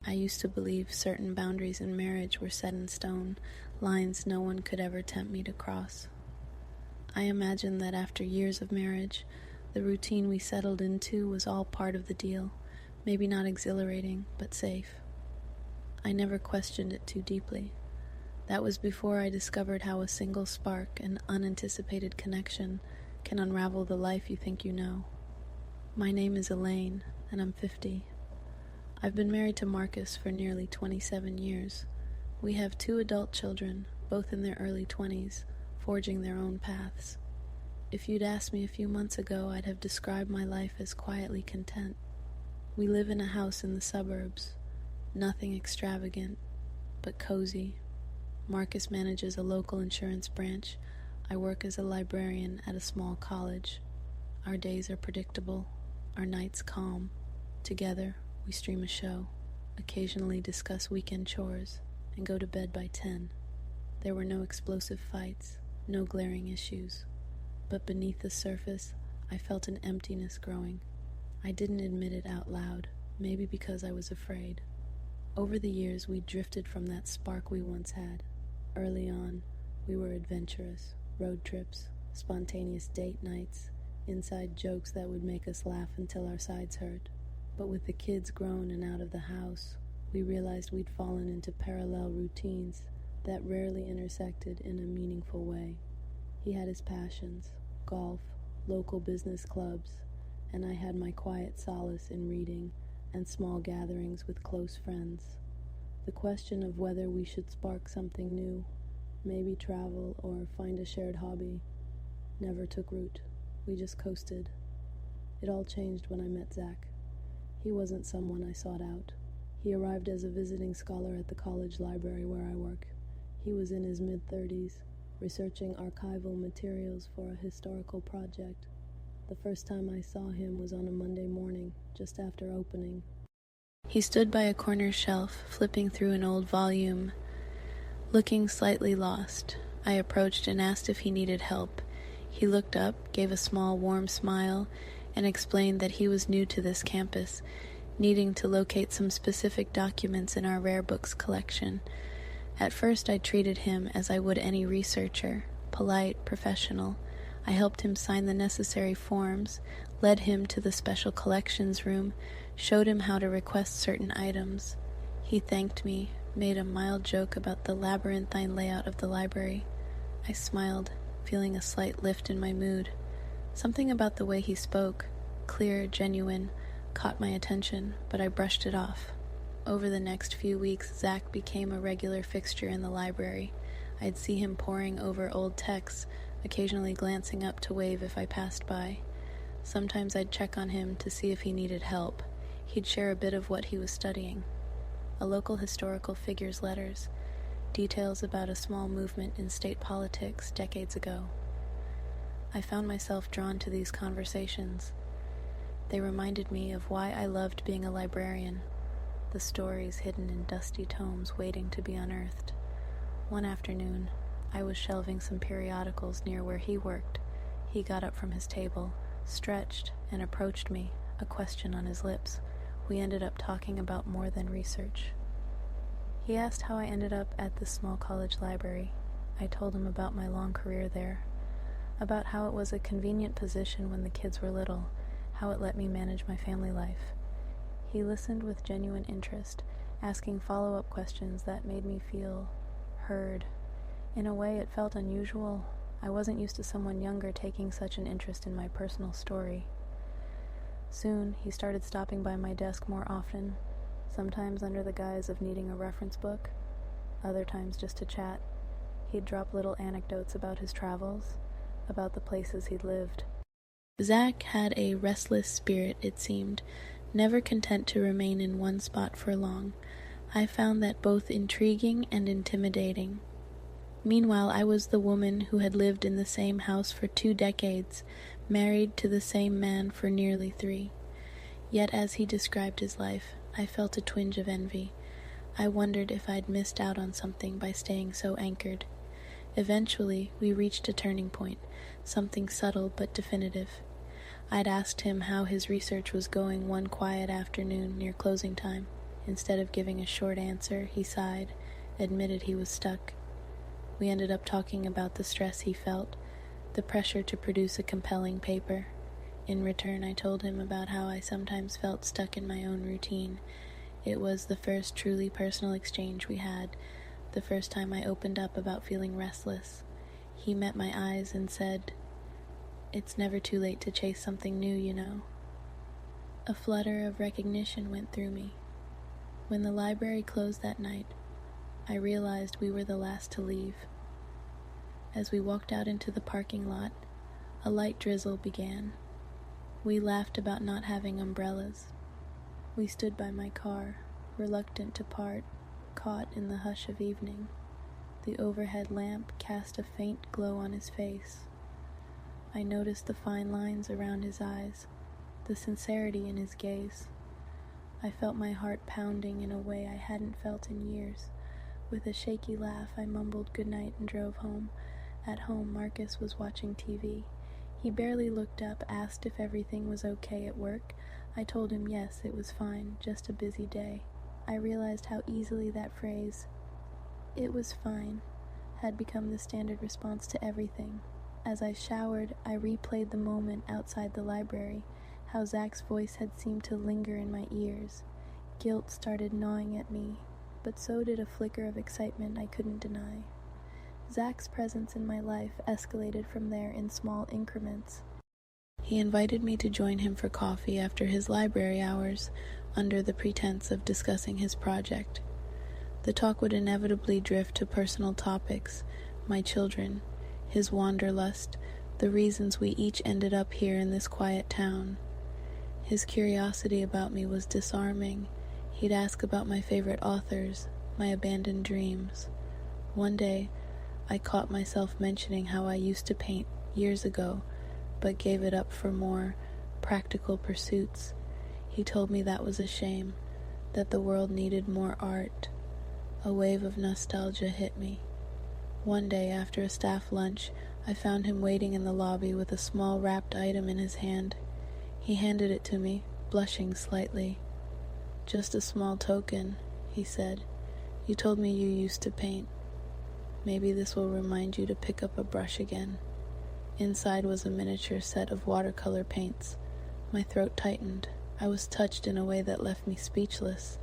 I used to believe certain boundaries in marriage were set in stone, lines no one could ever tempt me to cross. I imagined that after years of marriage, the routine we settled into was all part of the deal, maybe not exhilarating, but safe. I never questioned it too deeply. That was before I discovered how a single spark, an unanticipated connection, can unravel the life you think you know. My name is Elaine, and I'm 50. I've been married to Marcus for nearly 27 years. We have 2 adult children, both in their early 20s, forging their own paths. If you'd asked me a few months ago, I'd have described my life as quietly content. We live in a house in the suburbs. Nothing extravagant, but cozy. Marcus manages a local insurance branch. I work as a librarian at a small college. Our days are predictable, our nights calm. Together, we stream a show, occasionally discuss weekend chores, and go to bed by 10. There were no explosive fights, no glaring issues. But beneath the surface, I felt an emptiness growing. I didn't admit it out loud, maybe because I was afraid. Over the years, we drifted from that spark we once had. Early on, we were adventurous, road trips, spontaneous date nights, inside jokes that would make us laugh until our sides hurt. But with the kids grown and out of the house, we realized we'd fallen into parallel routines that rarely intersected in a meaningful way. He had his passions, golf, local business clubs, and I had my quiet solace in reading and small gatherings with close friends. The question of whether we should spark something new, maybe travel or find a shared hobby, never took root. We just coasted. It all changed when I met Zach. He wasn't someone I sought out. He arrived as a visiting scholar at the college library where I work. He was in his mid-30s, researching archival materials for a historical project. The first time I saw him was on a Monday morning, just after opening. He stood by a corner shelf, flipping through an old volume, looking slightly lost. I approached and asked if he needed help. He looked up, gave a small, warm smile, and explained that he was new to this campus, needing to locate some specific documents in our rare books collection. At first, I treated him as I would any researcher, polite, professional. I helped him sign the necessary forms, led him to the special collections room, showed him how to request certain items. He thanked me, made a mild joke about the labyrinthine layout of the library. I smiled, feeling a slight lift in my mood. Something about the way he spoke, clear, genuine, caught my attention, but I brushed it off. Over the next few weeks, Zach became a regular fixture in the library. I'd see him poring over old texts, occasionally glancing up to wave if I passed by. Sometimes I'd check on him to see if he needed help. He'd share a bit of what he was studying. A local historical figure's letters, details about a small movement in state politics decades ago. I found myself drawn to these conversations. They reminded me of why I loved being a librarian, the stories hidden in dusty tomes waiting to be unearthed. One afternoon, I was shelving some periodicals near where he worked. He got up from his table, stretched, and approached me, a question on his lips. We ended up talking about more than research. He asked how I ended up at the small college library. I told him about my long career there, about how it was a convenient position when the kids were little, how it let me manage my family life. He listened with genuine interest, asking follow-up questions that made me feel heard. In a way, it felt unusual. I wasn't used to someone younger taking such an interest in my personal story. Soon, he started stopping by my desk more often, sometimes under the guise of needing a reference book, other times just to chat. He'd drop little anecdotes about his travels, about the places he'd lived. Zach had a restless spirit, it seemed, never content to remain in one spot for long. I found that both intriguing and intimidating. Meanwhile, I was the woman who had lived in the same house for 2 decades, married to the same man for nearly 3. Yet as he described his life, I felt a twinge of envy. I wondered if I'd missed out on something by staying so anchored. Eventually, we reached a turning point, something subtle but definitive. I'd asked him how his research was going one quiet afternoon near closing time. Instead of giving a short answer, he sighed, admitted he was stuck. We ended up talking about the stress he felt, the pressure to produce a compelling paper. In return, I told him about how I sometimes felt stuck in my own routine. It was the first truly personal exchange we had, the first time I opened up about feeling restless. He met my eyes and said, "It's never too late to chase something new, you know." A flutter of recognition went through me. When the library closed that night, I realized we were the last to leave. As we walked out into the parking lot, a light drizzle began. We laughed about not having umbrellas. We stood by my car, reluctant to part, caught in the hush of evening. The overhead lamp cast a faint glow on his face. I noticed the fine lines around his eyes, the sincerity in his gaze. I felt my heart pounding in a way I hadn't felt in years. With a shaky laugh, I mumbled goodnight and drove home. At home, Marcus was watching TV. He barely looked up, asked if everything was okay at work. I told him yes, it was fine, just a busy day. I realized how easily that phrase, "it was fine," had become the standard response to everything. As I showered, I replayed the moment outside the library, how Zach's voice had seemed to linger in my ears. Guilt started gnawing at me, but so did a flicker of excitement I couldn't deny. Zach's presence in my life escalated from there in small increments. He invited me to join him for coffee after his library hours, under the pretense of discussing his project. The talk would inevitably drift to personal topics, my children, his wanderlust, the reasons we each ended up here in this quiet town. His curiosity about me was disarming. He'd ask about my favorite authors, my abandoned dreams. One day, I caught myself mentioning how I used to paint years ago, but gave it up for more practical pursuits. He told me that was a shame, that the world needed more art. A wave of nostalgia hit me. One day, after a staff lunch, I found him waiting in the lobby with a small wrapped item in his hand. He handed it to me, blushing slightly. "Just a small token," he said. "You told me you used to paint. Maybe this will remind you to pick up a brush again." Inside was a miniature set of watercolor paints. My throat tightened. I was touched in a way that left me speechless.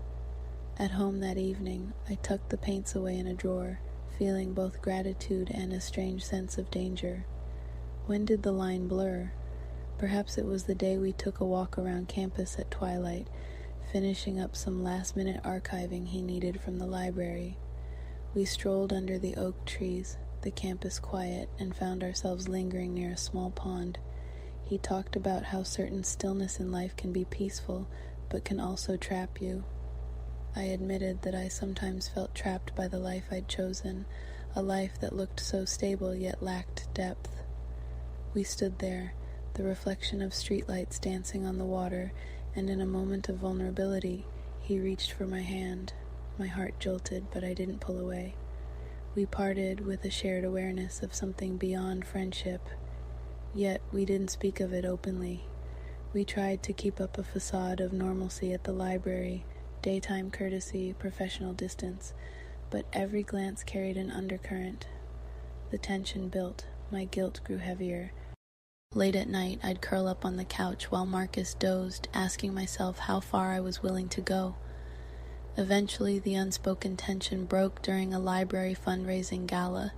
At home that evening, I tucked the paints away in a drawer, feeling both gratitude and a strange sense of danger. When did the line blur? Perhaps it was the day we took a walk around campus at twilight, finishing up some last-minute archiving he needed from the library. We strolled under the oak trees, the campus quiet, and found ourselves lingering near a small pond. He talked about how certain stillness in life can be peaceful, but can also trap you. I admitted that I sometimes felt trapped by the life I'd chosen, a life that looked so stable yet lacked depth. We stood there, the reflection of streetlights dancing on the water, and in a moment of vulnerability, he reached for my hand. My heart jolted, but I didn't pull away. We parted with a shared awareness of something beyond friendship, yet we didn't speak of it openly. We tried to keep up a facade of normalcy at the library, daytime courtesy, professional distance, but every glance carried an undercurrent. The tension built, my guilt grew heavier. Late at night, I'd curl up on the couch while Marcus dozed, asking myself how far I was willing to go. Eventually, the unspoken tension broke during a library fundraising gala.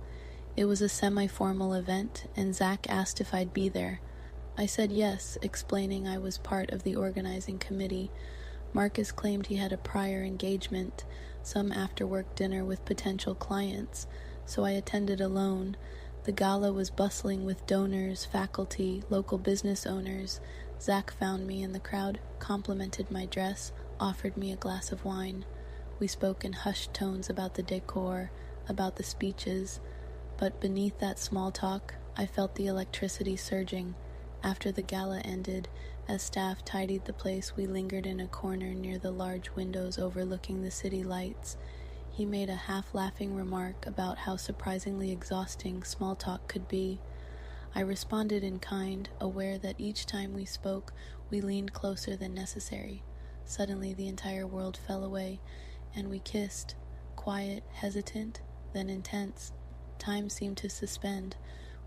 It was a semi-formal event, and Zach asked if I'd be there. I said yes, explaining I was part of the organizing committee. Marcus claimed he had a prior engagement, some after-work dinner with potential clients, so I attended alone. The gala was bustling with donors, faculty, local business owners. Zach found me in the crowd, complimented my dress, offered me a glass of wine. We spoke in hushed tones about the decor, about the speeches, but beneath that small talk, I felt the electricity surging. After the gala ended, as staff tidied the place, we lingered in a corner near the large windows overlooking the city lights. He made a half-laughing remark about how surprisingly exhausting small talk could be. I responded in kind, aware that each time we spoke, we leaned closer than necessary. Suddenly the entire world fell away, and we kissed, quiet, hesitant, then intense. Time seemed to suspend.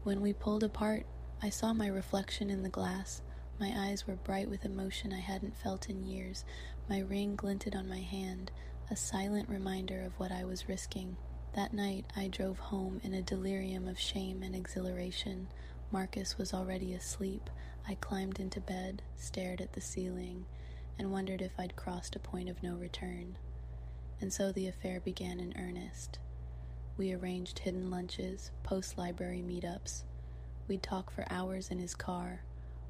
When we pulled apart, I saw my reflection in the glass. My eyes were bright with emotion I hadn't felt in years. My ring glinted on my hand, a silent reminder of what I was risking. That night, I drove home in a delirium of shame and exhilaration. Marcus was already asleep. I climbed into bed, stared at the ceiling, and wondered if I'd crossed a point of no return. And so the affair began in earnest. We arranged hidden lunches, post-library meetups. We'd talk for hours in his car,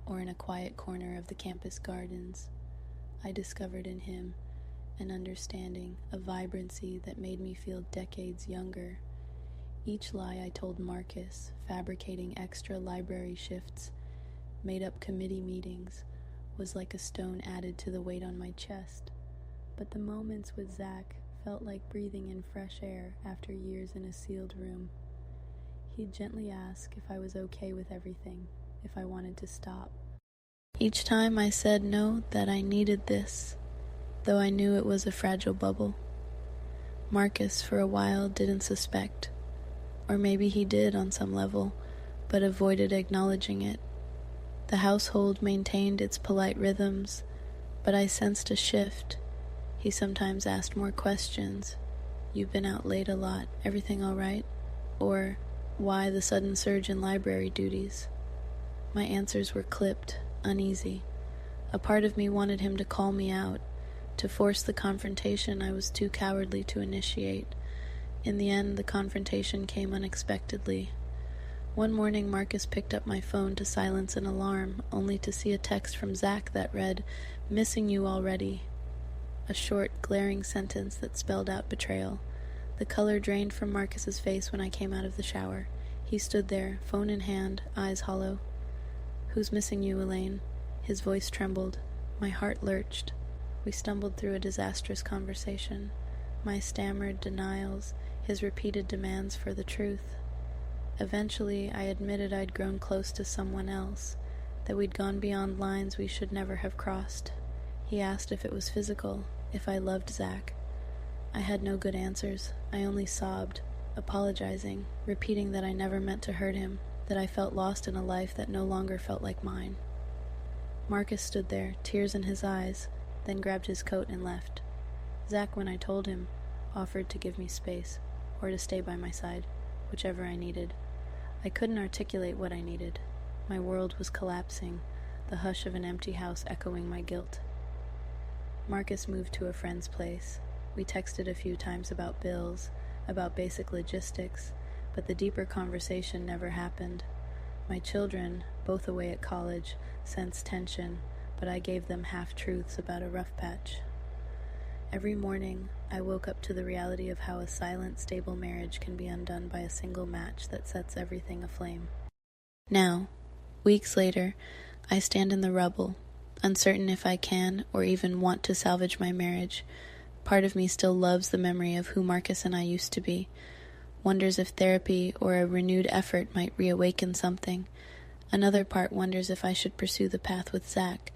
or in a quiet corner of the campus gardens. I discovered in him an understanding, a vibrancy that made me feel decades younger. Each lie I told Marcus, fabricating extra library shifts, made up committee meetings, was like a stone added to the weight on my chest. But the moments with Zach felt like breathing in fresh air after years in a sealed room. He'd gently ask if I was okay with everything, if I wanted to stop. Each time I said no, that I needed this, though I knew it was a fragile bubble. Marcus, for a while, didn't suspect. Or maybe he did on some level, but avoided acknowledging it. The household maintained its polite rhythms, but I sensed a shift. He sometimes asked more questions. "You've been out late a lot. Everything all right?" Or, "Why the sudden surge in library duties?" My answers were clipped, uneasy. A part of me wanted him to call me out, to force the confrontation I was too cowardly to initiate. In the end, the confrontation came unexpectedly. One morning, Marcus picked up my phone to silence an alarm, only to see a text from Zach that read, "Missing you already." A short, glaring sentence that spelled out betrayal. The color drained from Marcus's face when I came out of the shower. He stood there, phone in hand, eyes hollow. "Who's missing you, Elaine?" His voice trembled. My heart lurched. We stumbled through a disastrous conversation. My stammered denials, his repeated demands for the truth. Eventually, I admitted I'd grown close to someone else, that we'd gone beyond lines we should never have crossed. He asked if it was physical, if I loved Zach. I had no good answers. I only sobbed, apologizing, repeating that I never meant to hurt him, that I felt lost in a life that no longer felt like mine. Marcus stood there, tears in his eyes, then grabbed his coat and left. Zach, when I told him, offered to give me space, or to stay by my side, whichever I needed. I couldn't articulate what I needed. My world was collapsing, the hush of an empty house echoing my guilt. Marcus moved to a friend's place. We texted a few times about bills, about basic logistics, but the deeper conversation never happened. My children, both away at college, sensed tension, but I gave them half-truths about a rough patch. Every morning, I woke up to the reality of how a silent, stable marriage can be undone by a single match that sets everything aflame. Now, weeks later, I stand in the rubble, uncertain if I can or even want to salvage my marriage. Part of me still loves the memory of who Marcus and I used to be, wonders if therapy or a renewed effort might reawaken something. Another part wonders if I should pursue the path with Zach,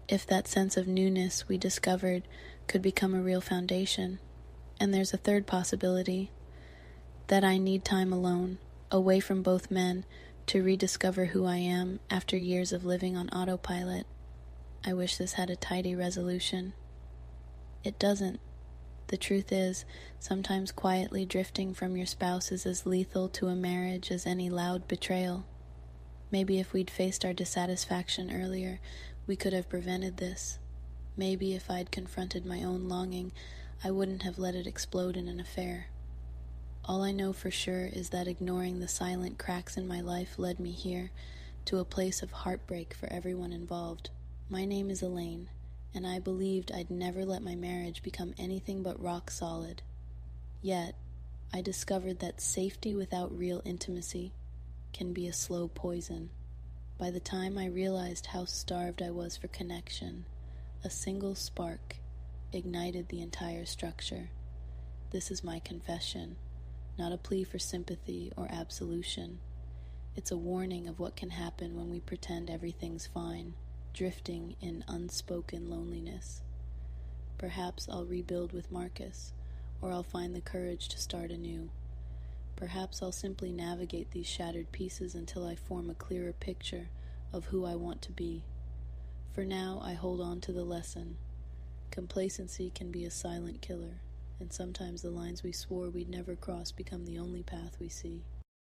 if that sense of newness we discovered could become a real foundation. And there's a third possibility, that I need time alone, away from both men, to rediscover who I am after years of living on autopilot. I wish this had a tidy resolution. It doesn't. The truth is, sometimes quietly drifting from your spouse is as lethal to a marriage as any loud betrayal. Maybe if we'd faced our dissatisfaction earlier, we could have prevented this. Maybe if I'd confronted my own longing, I wouldn't have let it explode in an affair. All I know for sure is that ignoring the silent cracks in my life led me here, to a place of heartbreak for everyone involved. My name is Elaine, and I believed I'd never let my marriage become anything but rock solid. Yet, I discovered that safety without real intimacy can be a slow poison. By the time I realized how starved I was for connection, a single spark ignited the entire structure. This is my confession, not a plea for sympathy or absolution. It's a warning of what can happen when we pretend everything's fine, drifting in unspoken loneliness. Perhaps I'll rebuild with Marcus, or I'll find the courage to start anew. Perhaps I'll simply navigate these shattered pieces until I form a clearer picture of who I want to be. For now, I hold on to the lesson. Complacency can be a silent killer, and sometimes the lines we swore we'd never cross become the only path we see.